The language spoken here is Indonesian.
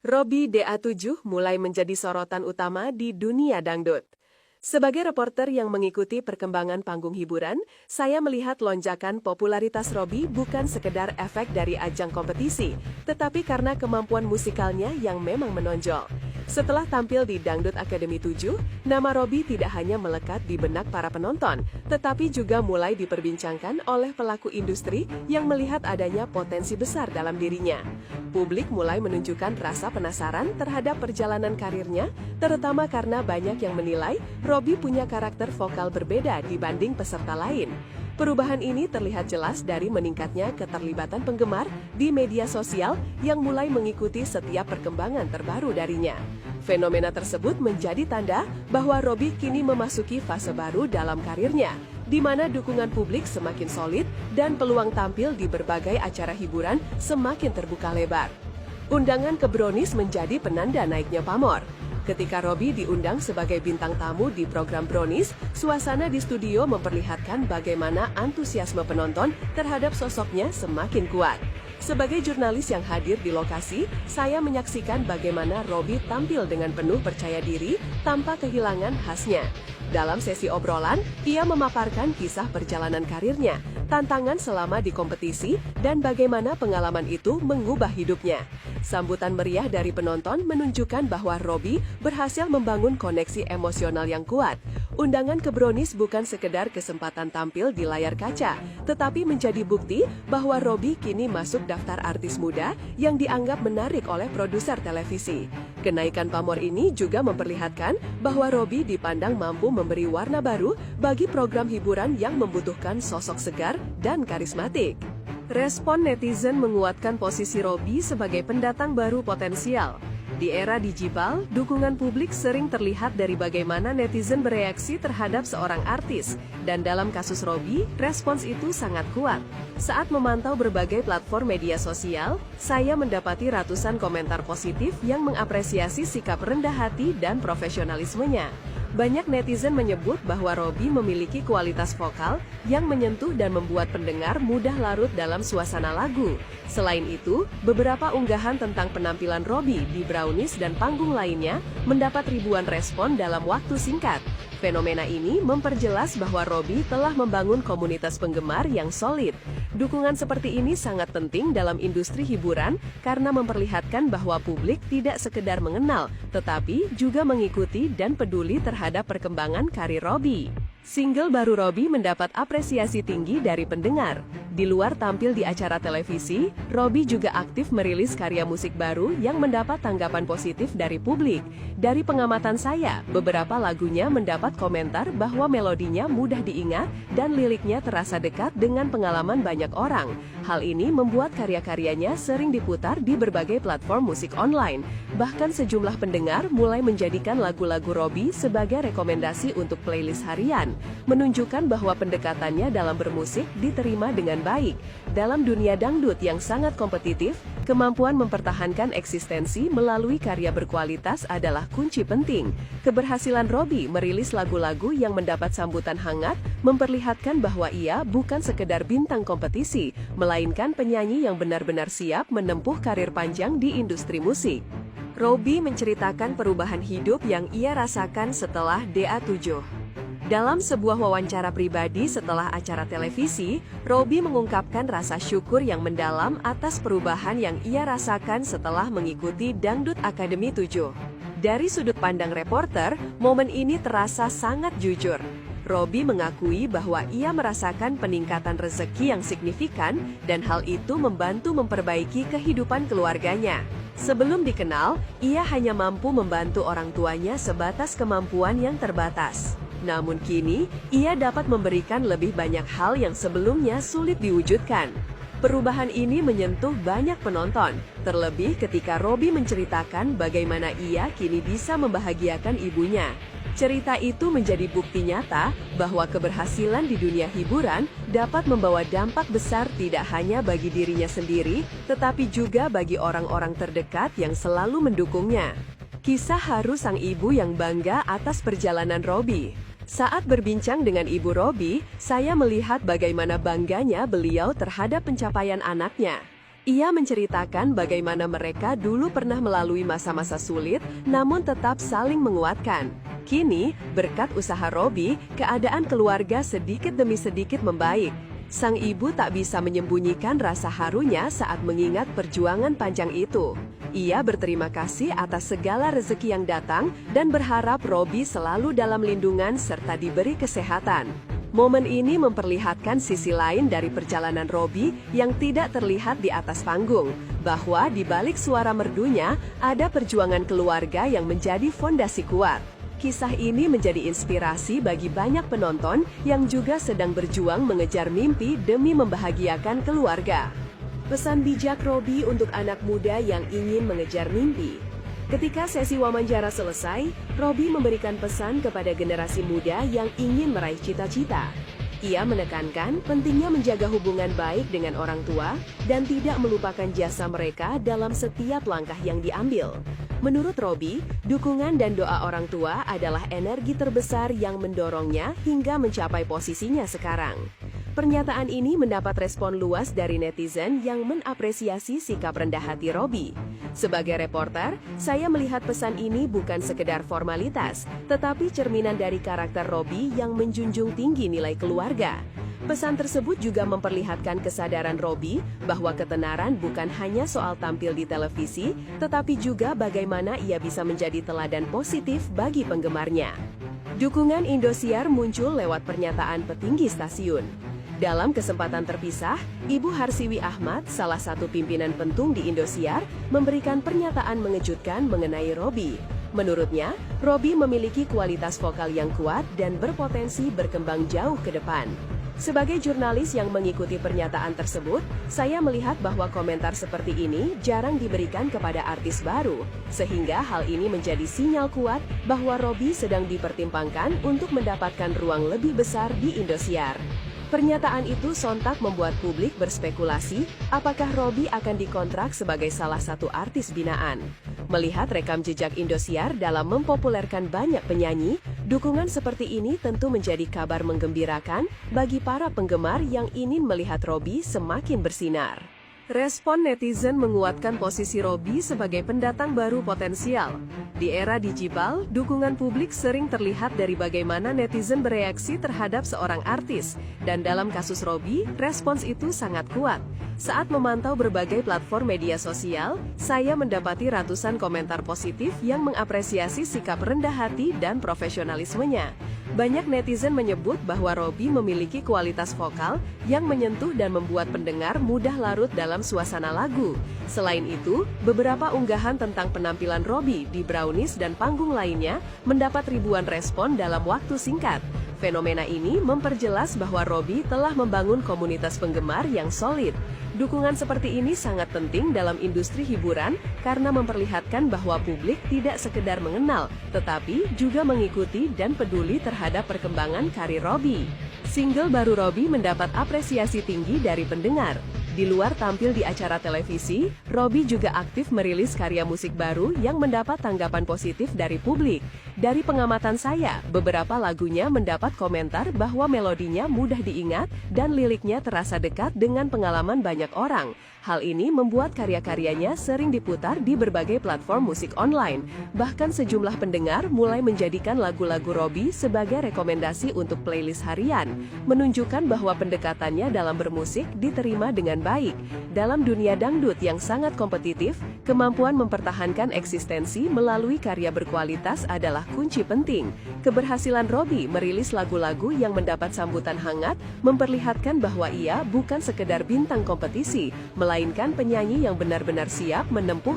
Robby DA7 mulai menjadi sorotan utama di dunia dangdut. Sebagai reporter yang mengikuti perkembangan panggung hiburan, saya melihat lonjakan popularitas Robby bukan sekedar efek dari ajang kompetisi, tetapi karena kemampuan musikalnya yang memang menonjol. Setelah tampil di Dangdut Academy 7, nama Robby tidak hanya melekat di benak para penonton, tetapi juga mulai diperbincangkan oleh pelaku industri yang melihat adanya potensi besar dalam dirinya. Publik mulai menunjukkan rasa penasaran terhadap perjalanan karirnya, terutama karena banyak yang menilai Robby punya karakter vokal berbeda dibanding peserta lain. Perubahan ini terlihat jelas dari meningkatnya keterlibatan penggemar di media sosial yang mulai mengikuti setiap perkembangan terbaru darinya. Fenomena tersebut menjadi tanda bahwa Robby kini memasuki fase baru dalam karirnya, di mana dukungan publik semakin solid dan peluang tampil di berbagai acara hiburan semakin terbuka lebar. Undangan ke Brownies menjadi penanda naiknya pamor. Ketika Robby diundang sebagai bintang tamu di program Brownies, suasana di studio memperlihatkan bagaimana antusiasme penonton terhadap sosoknya semakin kuat. Sebagai jurnalis yang hadir di lokasi, saya menyaksikan bagaimana Robby tampil dengan penuh percaya diri tanpa kehilangan khasnya. Dalam sesi obrolan, ia memaparkan kisah perjalanan karirnya, tantangan selama di kompetisi, dan bagaimana pengalaman itu mengubah hidupnya. Sambutan meriah dari penonton menunjukkan bahwa Robby berhasil membangun koneksi emosional yang kuat. Undangan ke Brownies bukan sekedar kesempatan tampil di layar kaca, tetapi menjadi bukti bahwa Robby kini masuk daftar artis muda yang dianggap menarik oleh produser televisi. Kenaikan pamor ini juga memperlihatkan bahwa Robby dipandang mampu memberi warna baru bagi program hiburan yang membutuhkan sosok segar dan karismatik. Respon netizen menguatkan posisi Robby sebagai pendatang baru potensial. Di era digital, dukungan publik sering terlihat dari bagaimana netizen bereaksi terhadap seorang artis, dan dalam kasus Robby, respons itu sangat kuat. Saat memantau berbagai platform media sosial, saya mendapati ratusan komentar positif yang mengapresiasi sikap rendah hati dan profesionalismenya. Banyak netizen menyebut bahwa Robby memiliki kualitas vokal yang menyentuh dan membuat pendengar mudah larut dalam suasana lagu. Selain itu, beberapa unggahan tentang penampilan Robby di Brownies dan panggung lainnya mendapat ribuan respon dalam waktu singkat. Fenomena ini memperjelas bahwa Robby telah membangun komunitas penggemar yang solid. Dukungan seperti ini sangat penting dalam industri hiburan karena memperlihatkan bahwa publik tidak sekedar mengenal, tetapi juga mengikuti dan peduli terhadap perkembangan karir Robby. Single baru Robby mendapat apresiasi tinggi dari pendengar. Di luar tampil di acara televisi, Robby juga aktif merilis karya musik baru yang mendapat tanggapan positif dari publik. Dari pengamatan saya, beberapa lagunya mendapat komentar bahwa melodinya mudah diingat dan liriknya terasa dekat dengan pengalaman banyak orang. Hal ini membuat karya-karyanya sering diputar di berbagai platform musik online. Bahkan sejumlah pendengar mulai menjadikan lagu-lagu Robby sebagai rekomendasi untuk playlist harian, menunjukkan bahwa pendekatannya dalam bermusik diterima dengan baik. Dalam dunia dangdut yang sangat kompetitif, kemampuan mempertahankan eksistensi melalui karya berkualitas adalah kunci penting. Keberhasilan Robby merilis lagu-lagu yang mendapat sambutan hangat memperlihatkan bahwa ia bukan sekedar bintang kompetisi, melainkan penyanyi yang benar-benar siap menempuh karir panjang di industri musik. Robby menceritakan perubahan hidup yang ia rasakan setelah DA7. Dalam sebuah wawancara pribadi setelah acara televisi, Robby mengungkapkan rasa syukur yang mendalam atas perubahan yang ia rasakan setelah mengikuti Dangdut Academy 7. Dari sudut pandang reporter, momen ini terasa sangat jujur. Robby mengakui bahwa ia merasakan peningkatan rezeki yang signifikan dan hal itu membantu memperbaiki kehidupan keluarganya. Sebelum dikenal, ia hanya mampu membantu orang tuanya sebatas kemampuan yang terbatas. Namun kini, ia dapat memberikan lebih banyak hal yang sebelumnya sulit diwujudkan. Perubahan ini menyentuh banyak penonton, terlebih ketika Robby menceritakan bagaimana ia kini bisa membahagiakan ibunya. Cerita itu menjadi bukti nyata bahwa keberhasilan di dunia hiburan dapat membawa dampak besar tidak hanya bagi dirinya sendiri, tetapi juga bagi orang-orang terdekat yang selalu mendukungnya. Kisah haru sang ibu yang bangga atas perjalanan Robby. Saat berbincang dengan ibu Robby, saya melihat bagaimana bangganya beliau terhadap pencapaian anaknya. Ia menceritakan bagaimana mereka dulu pernah melalui masa-masa sulit, namun tetap saling menguatkan. Kini, berkat usaha Robby, keadaan keluarga sedikit demi sedikit membaik. Sang ibu tak bisa menyembunyikan rasa harunya saat mengingat perjuangan panjang itu. Ia berterima kasih atas segala rezeki yang datang dan berharap Robby selalu dalam lindungan serta diberi kesehatan. Momen ini memperlihatkan sisi lain dari perjalanan Robby yang tidak terlihat di atas panggung, bahwa di balik suara merdunya ada perjuangan keluarga yang menjadi fondasi kuat. Kisah ini menjadi inspirasi bagi banyak penonton yang juga sedang berjuang mengejar mimpi demi membahagiakan keluarga. Pesan bijak Robby untuk anak muda yang ingin mengejar mimpi. Ketika sesi wawancara selesai, Robby memberikan pesan kepada generasi muda yang ingin meraih cita-cita. Ia menekankan pentingnya menjaga hubungan baik dengan orang tua dan tidak melupakan jasa mereka dalam setiap langkah yang diambil. Menurut Robby, dukungan dan doa orang tua adalah energi terbesar yang mendorongnya hingga mencapai posisinya sekarang. Pernyataan ini mendapat respon luas dari netizen yang mengapresiasi sikap rendah hati Robby. Sebagai reporter, saya melihat pesan ini bukan sekedar formalitas, tetapi cerminan dari karakter Robby yang menjunjung tinggi nilai keluarga. Pesan tersebut juga memperlihatkan kesadaran Robby bahwa ketenaran bukan hanya soal tampil di televisi, tetapi juga bagaimana ia bisa menjadi teladan positif bagi penggemarnya. Dukungan Indosiar muncul lewat pernyataan petinggi stasiun. Dalam kesempatan terpisah, Ibu Harsiwi Ahmad, salah satu pimpinan pentung di Indosiar, memberikan pernyataan mengejutkan mengenai Robby. Menurutnya, Robby memiliki kualitas vokal yang kuat dan berpotensi berkembang jauh ke depan. Sebagai jurnalis yang mengikuti pernyataan tersebut, saya melihat bahwa komentar seperti ini jarang diberikan kepada artis baru, sehingga hal ini menjadi sinyal kuat bahwa Robby sedang dipertimbangkan untuk mendapatkan ruang lebih besar di Indosiar. Pernyataan itu sontak membuat publik berspekulasi apakah Robby akan dikontrak sebagai salah satu artis binaan. Melihat rekam jejak Indosiar dalam mempopulerkan banyak penyanyi, dukungan seperti ini tentu menjadi kabar menggembirakan bagi para penggemar yang ingin melihat Robby semakin bersinar. Respon netizen menguatkan posisi Robby sebagai pendatang baru potensial. Di era digital, dukungan publik sering terlihat dari bagaimana netizen bereaksi terhadap seorang artis, dan dalam kasus Robby, respons itu sangat kuat. Saat memantau berbagai platform media sosial, saya mendapati ratusan komentar positif yang mengapresiasi sikap rendah hati dan profesionalismenya. Banyak netizen menyebut bahwa Robby memiliki kualitas vokal yang menyentuh dan membuat pendengar mudah larut dalam suasana lagu. Selain itu, beberapa unggahan tentang penampilan Robby di Brownies dan panggung lainnya mendapat ribuan respon dalam waktu singkat. Fenomena ini memperjelas bahwa Robby telah membangun komunitas penggemar yang solid. Dukungan seperti ini sangat penting dalam industri hiburan karena memperlihatkan bahwa publik tidak sekedar mengenal, tetapi juga mengikuti dan peduli terhadap perkembangan karir Robby. Single baru Robby mendapat apresiasi tinggi dari pendengar. Di luar tampil di acara televisi, Robby juga aktif merilis karya musik baru yang mendapat tanggapan positif dari publik. Dari pengamatan saya, beberapa lagunya mendapat komentar bahwa melodinya mudah diingat dan liriknya terasa dekat dengan pengalaman banyak orang. Hal ini membuat karya-karyanya sering diputar di berbagai platform musik online. Bahkan sejumlah pendengar mulai menjadikan lagu-lagu Robby sebagai rekomendasi untuk playlist harian, menunjukkan bahwa pendekatannya dalam bermusik diterima dengan baik. Dalam dunia dangdut yang sangat kompetitif, kemampuan mempertahankan eksistensi melalui karya berkualitas adalah kunci penting. Keberhasilan Robby merilis lagu-lagu yang mendapat sambutan hangat memperlihatkan bahwa ia bukan sekedar bintang kompetisi, melainkan penyanyi yang benar-benar siap menempuh